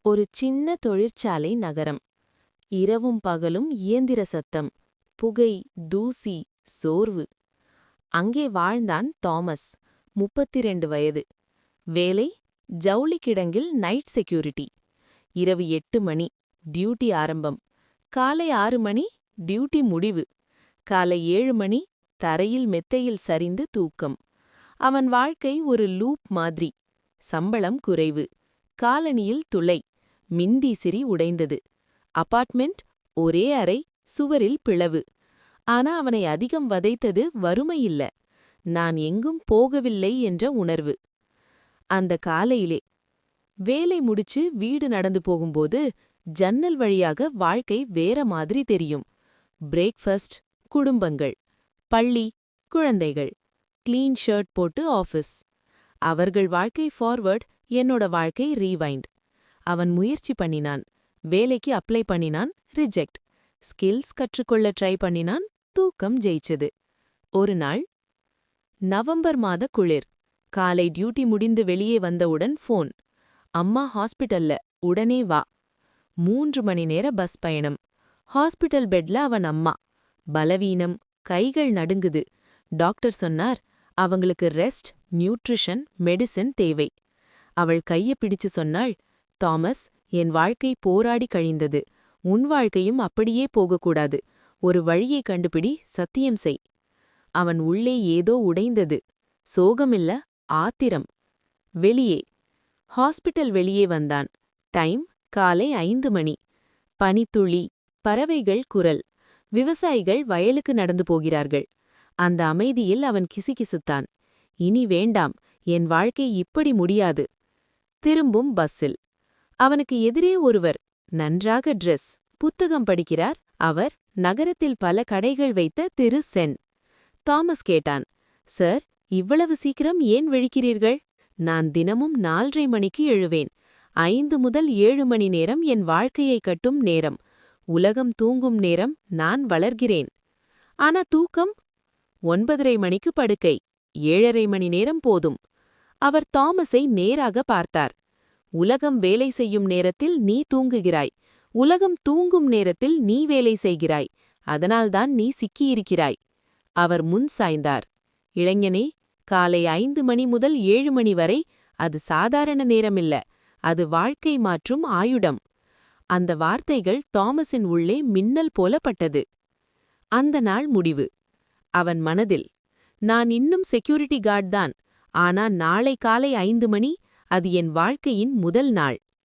ஒரு சின்ன தொழிற்சாலை நகரம். இரவும் பகலும் இயந்திர சத்தம், புகை, தூசி, சோர்வு. அங்கே வாழ்ந்தான் தாமஸ். 32 வயது. வேலை ஜவுளி கிடங்கில் நைட் செக்யூரிட்டி. இரவு 8 மணி டியூட்டி ஆரம்பம். காலை 6 மணி டியூட்டி முடிவு. காலை 7 மணி தரையில் மெத்தையில் சரிந்து தூக்கம். அவன் வாழ்க்கை ஒரு லூப் மாதிரி. சம்பளம் குறைவு. காலனியில் துளை. மின்தீசிரி உடைந்தது. அபார்ட்மெண்ட் ஒரே அறை, சுவரில் பிளவு. ஆனா அவனை அதிகம் வதைத்தது வறுமையில்ல, நான் எங்கும் போகவில்லை என்ற உணர்வு. அந்த காலையிலே வேலை முடிச்சு வீடு நடந்து போகும்போது ஜன்னல் வழியாக வாழ்க்கை வேற மாதிரி தெரியும். பிரேக்ஃபாஸ்ட், குடும்பங்கள், பள்ளி, குழந்தைகள், கிளீன் ஷர்ட் போட்டு ஆஃபீஸ். அவர்கள் வாழ்க்கை ஃபார்வர்ட், என்னோட வாழ்க்கை ரீவைண்ட். அவன் முயற்சி பண்ணினான், வேலைக்கு அப்ளை பண்ணினான், ரிஜெக்ட். ஸ்கில்ஸ் கற்றுக்கொள்ள ட்ரை பண்ணினான், தூக்கம் ஜெயிச்சது. ஒரு நாள் நவம்பர் மாத குளிர். காலை டியூட்டி முடிந்து வெளியே வந்தவுடன் ஃபோன். அம்மா ஹாஸ்பிட்டல்ல, உடனே வா. 3 மணி நேர பஸ் பயணம். ஹாஸ்பிட்டல் பெட்ல அவன் அம்மா. பலவீனம், கைகள் நடுங்குது. டாக்டர் சொன்னார், அவங்களுக்கு ரெஸ்ட், நியூட்ரிஷன், மெடிசின் தேவை. அவள் கைய பிடிச்சு சொன்னாள், தாமஸ், என் வாழ்க்கை போராடி கழிந்தது. உன் வாழ்க்கையும் அப்படியே போகக்கூடாது. ஒரு வழியை கண்டுபிடி, சத்தியம் செய். அவன் உள்ளே ஏதோ உடைந்தது. சோகமில்ல, ஆத்திரம். வெளியே ஹாஸ்பிட்டல் வெளியே வந்தான். டைம் காலை 5 மணி. பனித்துளி, பறவைகள் குரல். விவசாயிகள் வயலுக்கு நடந்து போகிறார்கள். அந்த அமைதியில் அவன் கிசுகிசுத்தான். இனி வேண்டாம், என் வாழ்க்கை இப்படி முடியாது. திரும்பும் பஸ்ஸில் அவனுக்கு எதிரே ஒருவர், நன்றாக ட்ரெஸ், புத்தகம் படிக்கிறார். அவர் நகரத்தில் பல கடைகள் வைத்த திரு சென். தாமஸ் கேட்டான், சார், இவ்வளவு சீக்கிரம் ஏன் விழிக்கிறீர்கள்? நான் தினமும் 4:30 மணிக்கு எழுவேன். 5 முதல் 7 மணி நேரம் என் வாழ்க்கையை கட்டும் நேரம். உலகம் தூங்கும் நேரம், நான் வளர்கிறேன். ஆனா தூக்கம்? 9:30 மணிக்கு படுக்கை. 7:30 மணி நேரம் போதும். அவர் தாமஸை நேராக பார்த்தார். உலகம் வேலை செய்யும் நேரத்தில் நீ தூங்குகிறாய். உலகம் தூங்கும் நேரத்தில் நீ வேலை செய்கிறாய். அதனால்தான் நீ சிக்கியிருக்கிறாய். அவர் முன் சாய்ந்தார். இளைஞனே, காலை 5 மணி முதல் 7 மணி வரை அது சாதாரண நேரமில்ல, அது வாழ்க்கை மாற்றும் ஆயுடம். அந்த வார்த்தைகள் தாமஸின் உள்ளே மின்னல் போல பட்டது. அந்த நாள் முடிவு. அவன் மனதில், நான் இன்னும் செக்யூரிட்டி கார்ட் தான். ஆனா நாளை காலை 5 மணி, அது என் வாழ்க்கையின் முதல் நாள்.